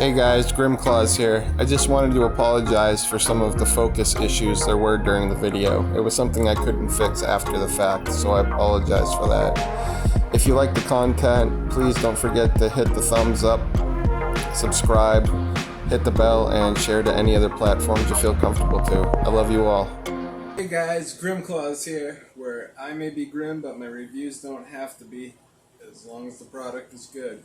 Hey guys, Grimclaws here. I just wanted to apologize for some of the focus issues there were during the video. It was something I couldn't fix after the fact, so I apologize for that. If you like the content, please don't forget to hit the thumbs up, subscribe, hit the bell, and share to any other platforms you feel comfortable to. I love you all. Hey guys, Grimclaws here, where I may be grim, but my reviews don't have to be, as long as the product is good.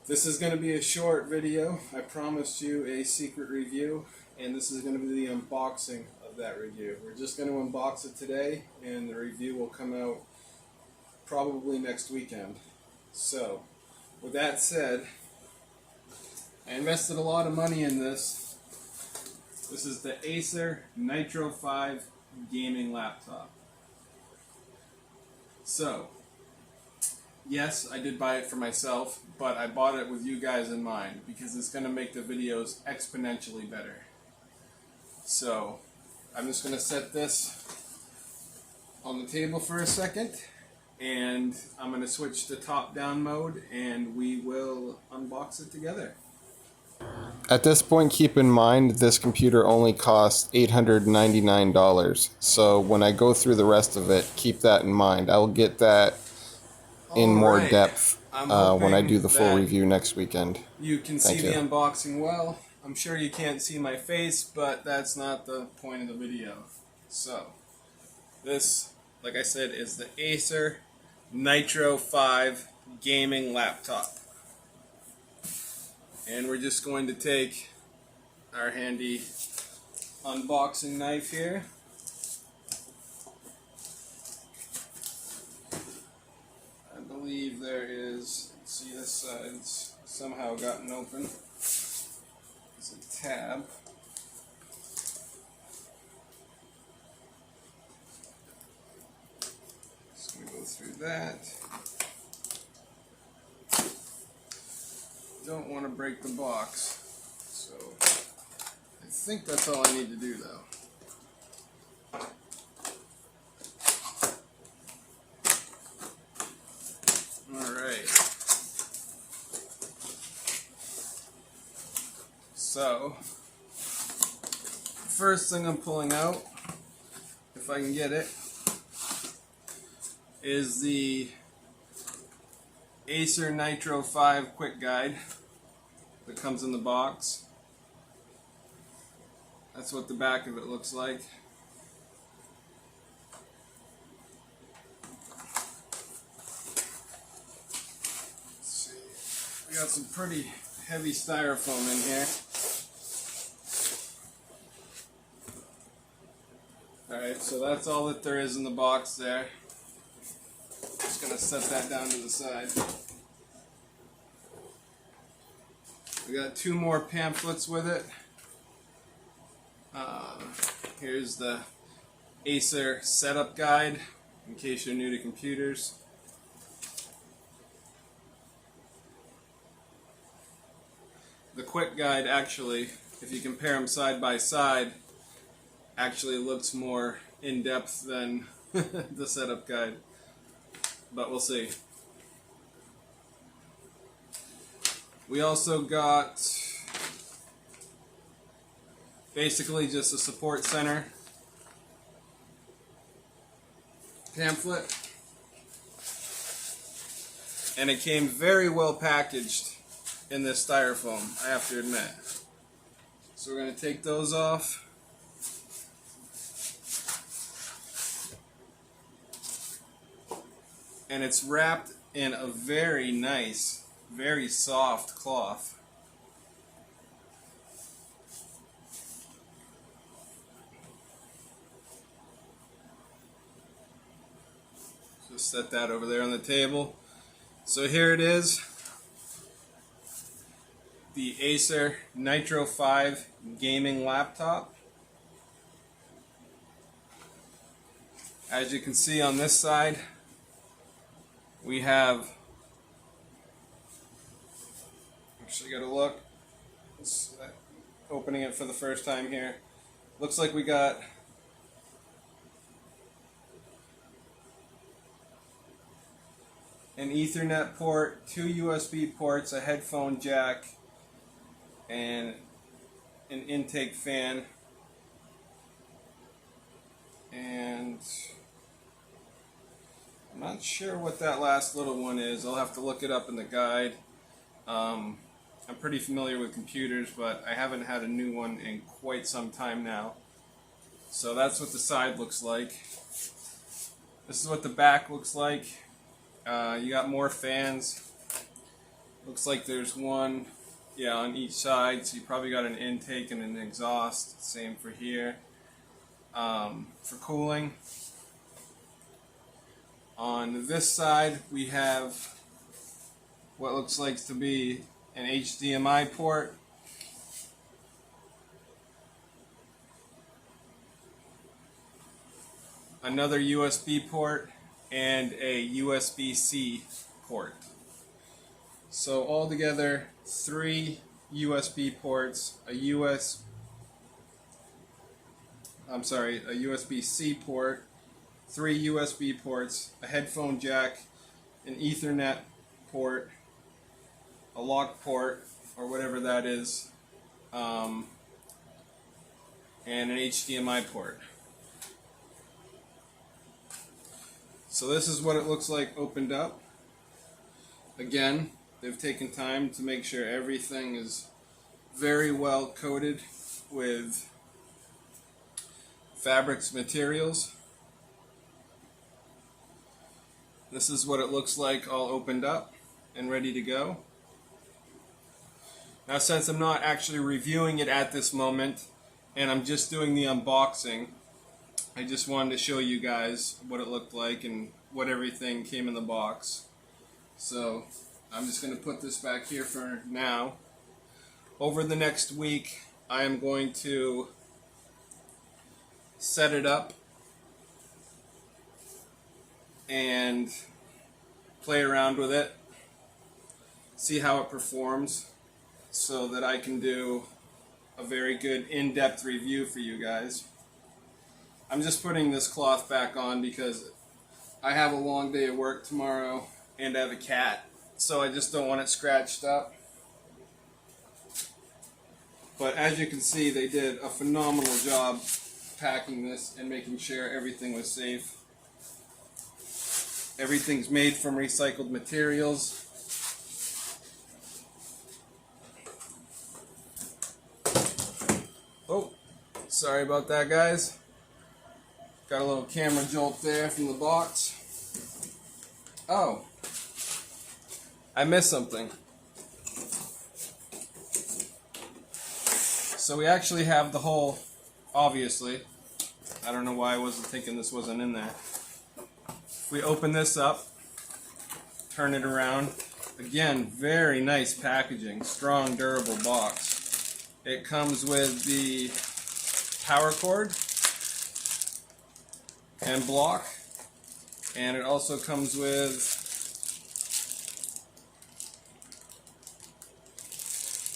This is going to be a short video. I promised you a secret review, and this is going to be the unboxing of that review. We're just going to unbox it today, and the review will come out probably next weekend. So, with that said, I invested a lot of money in this. This is the Acer Nitro 5 gaming laptop. So, yes, I did buy it for myself, but I bought it with you guys in mind because it's going to make the videos exponentially better. So, I'm just going to set this on the table for a second, and I'm going to switch to top-down mode, and we will unbox it together. At this point, keep in mind this computer only costs $899, so when I go through the rest of it, keep that in mind. I'll get that in more depth when I do the full review next weekend. You can see the unboxing well. I'm sure you can't see my face, but that's not the point of the video. So, this, like I said, is the Acer Nitro 5 gaming laptop. And we're just going to take our handy unboxing knife here. I believe there is, let's see, this side's somehow gotten open. It's a tab. Just going to go through that. Don't want to break the box, so I think that's all I need to do though. Alright, so first thing I'm pulling out, if I can get it, is the Acer Nitro 5 quick guide that comes in the box. That's what the back of it looks like. Let's see. We got some pretty heavy styrofoam in here. Alright, so that's all that there is in the box there. Just going to set that down to the side. We got two more pamphlets with it. Here's the Acer setup guide, in case you're new to computers. The quick guide actually, if you compare them side by side, actually looks more in-depth than the setup guide. But we'll see. We also got basically just a support center pamphlet, and it came very well packaged in this styrofoam, I have to admit. So we're going to take those off. And it's wrapped in a very nice, very soft cloth. Just set that over there on the table. So here it is. The Acer Nitro 5 gaming laptop. As you can see on this side, we have, actually got to look, opening it for the first time here. Looks like we got an Ethernet port, two USB ports, a headphone jack, and an intake fan, and I'm not sure what that last little one is. I'll have to look it up in the guide. I'm pretty familiar with computers, but I haven't had a new one in quite some time now. So that's what the side looks like. This is what the back looks like. You got more fans. Looks like there's one, yeah, on each side. So you probably got an intake and an exhaust. Same for here. For cooling. On this side, we have what looks like to be an HDMI port. Another USB port and a USB-C port. So altogether, 3 USB ports, a USB-C port, 3 USB ports, a headphone jack, an Ethernet port, a lock port, or whatever that is, and an HDMI port. So this is what it looks like opened up. Again, they've taken time to make sure everything is very well coated with fabrics materials. This is what it looks like all opened up and ready to go. Now, since I'm not actually reviewing it at this moment and I'm just doing the unboxing, I just wanted to show you guys what it looked like and what everything came in the box. So I'm just going to put this back here for now. Over the next week, I am going to set it up and play around with it, see how it performs, so that I can do a very good in-depth review for you guys. I'm just putting this cloth back on because I have a long day of work tomorrow and I have a cat, so I just don't want it scratched up. But as you can see, they did a phenomenal job packing this and making sure everything was safe. Everything's made from recycled materials. Oh, sorry about that, guys. Got a little camera jolt there from the box. Oh, I missed something. So we actually have the whole, obviously. I don't know why I wasn't thinking this wasn't in there. If we open this up, turn it around, again, very nice packaging, strong, durable box. It comes with the power cord and block, and it also comes with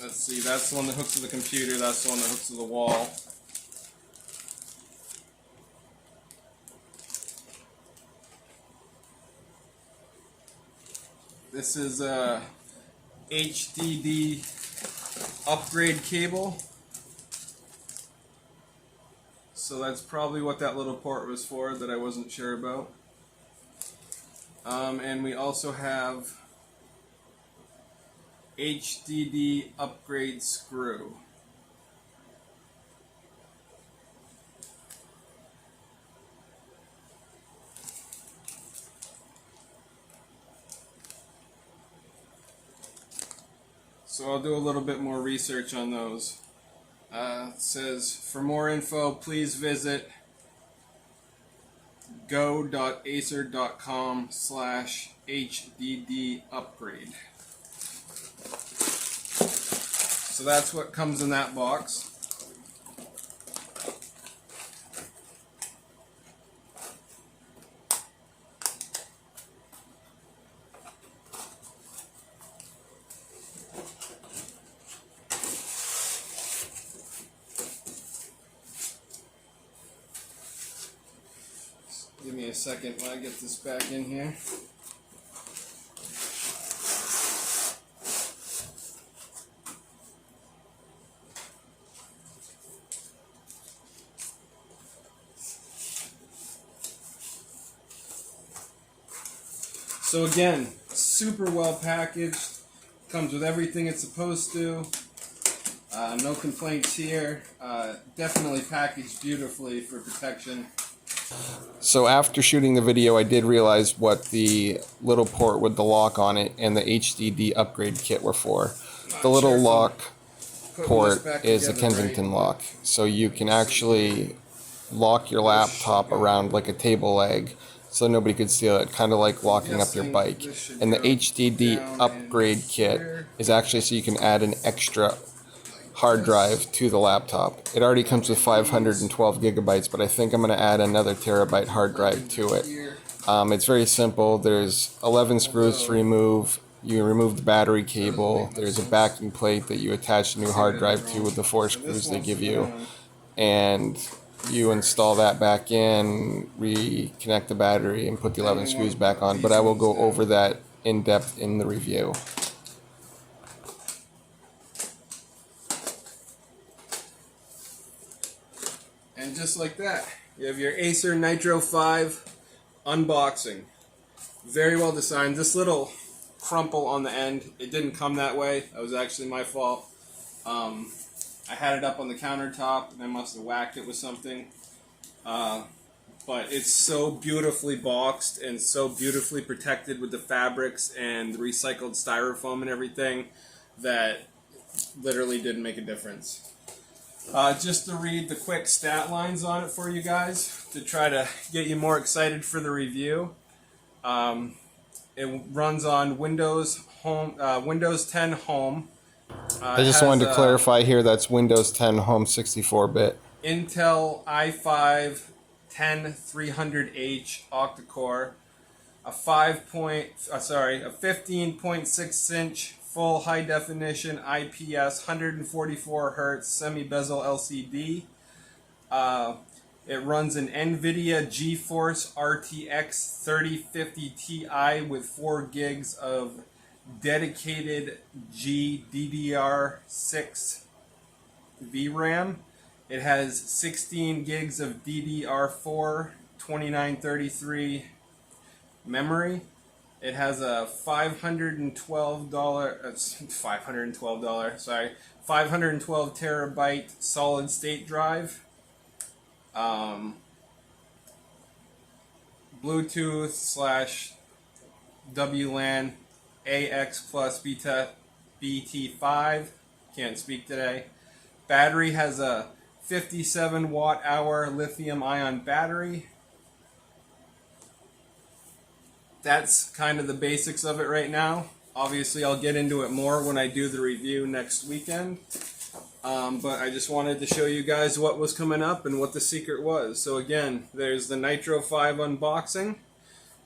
let's see, that's the one that hooks to the computer, that's the one that hooks to the wall. This is a HDD Upgrade cable. So that's probably what that little port was for that I wasn't sure about. And we also have HDD Upgrade screw. So I'll do a little bit more research on those. It says, for more info, please visit go.acer.com/HDD Upgrade. So that's what comes in that box. Give me a second while I get this back in here. So again, super well packaged. Comes with everything it's supposed to. No complaints here. Definitely packaged beautifully for protection. So after shooting the video, I did realize what the little port with the lock on it and the HDD Upgrade kit were for. The little lock port is a Kensington lock, so you can actually lock your laptop around like a table leg so nobody could steal it, kind of like locking up your bike. And the HDD Upgrade kit is actually so you can add an extra hard drive to the laptop. It already comes with 512 gigabytes, but I think I'm going to add another terabyte hard drive to it. It's very simple. There's 11 screws to remove. You remove the battery cable. There's a backing plate that you attach the new hard drive to with the 4 screws they give you. And you install that back in, reconnect the battery, and put the 11 screws back on. But I will go over that in depth in the review. And just like that, you have your Acer Nitro 5 unboxing. Very well designed. This little crumple on the end, it didn't come that way. That was actually my fault. I had it up on the countertop and I must have whacked it with something. But it's so beautifully boxed and so beautifully protected with the fabrics and the recycled styrofoam and everything that literally didn't make a difference. Just to read the quick stat lines on it for you guys to try to get you more excited for the review. It runs on Windows 10 Home. I just wanted to clarify here that's Windows 10 Home 64-bit. Intel i5 10300H octa-core, a 15.6 inch full high definition IPS 144 Hz semi-bezel LCD. It runs an NVIDIA GeForce RTX 3050 Ti with 4 gigs of dedicated GDDR6 VRAM. It has 16 gigs of DDR4 2933 memory. It has a $512 terabyte solid state drive. Bluetooth / WLAN AX plus beta BT5. Can't speak today. Battery has a 57 watt hour lithium ion battery. That's kind of the basics of it right now. Obviously I'll get into it more when I do the review next weekend. But I just wanted to show you guys what was coming up and what the secret was. So again, there's the Nitro 5 unboxing.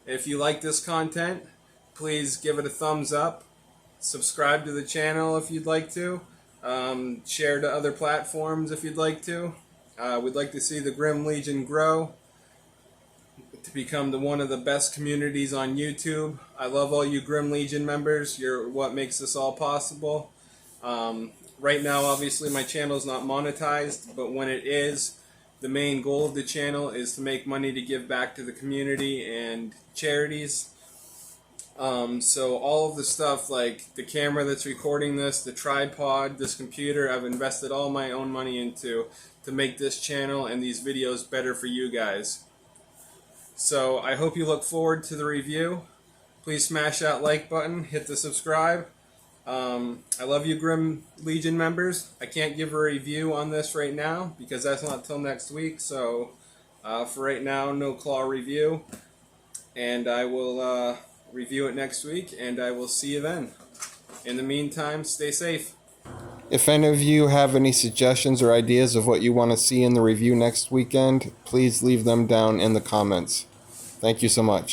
If you like this content, please give it a thumbs up. Subscribe to the channel if you'd like to. Share to other platforms if you'd like to. We'd like to see the Grim Legion grow to become one of the best communities on YouTube. I love all you Grim Legion members. You're what makes this all possible. Right now, obviously, my channel is not monetized, but when it is, the main goal of the channel is to make money to give back to the community and charities. So all of the stuff like the camera that's recording this, the tripod, this computer, I've invested all my own money into to make this channel and these videos better for you guys. So I hope you look forward to the review. Please smash that like button, hit the subscribe. I love you Grim Legion members. I can't give a review on this right now because that's not till next week. So for right now, no claw review. And I will review it next week and I will see you then. In the meantime, stay safe. If any of you have any suggestions or ideas of what you want to see in the review next weekend, please leave them down in the comments. Thank you so much.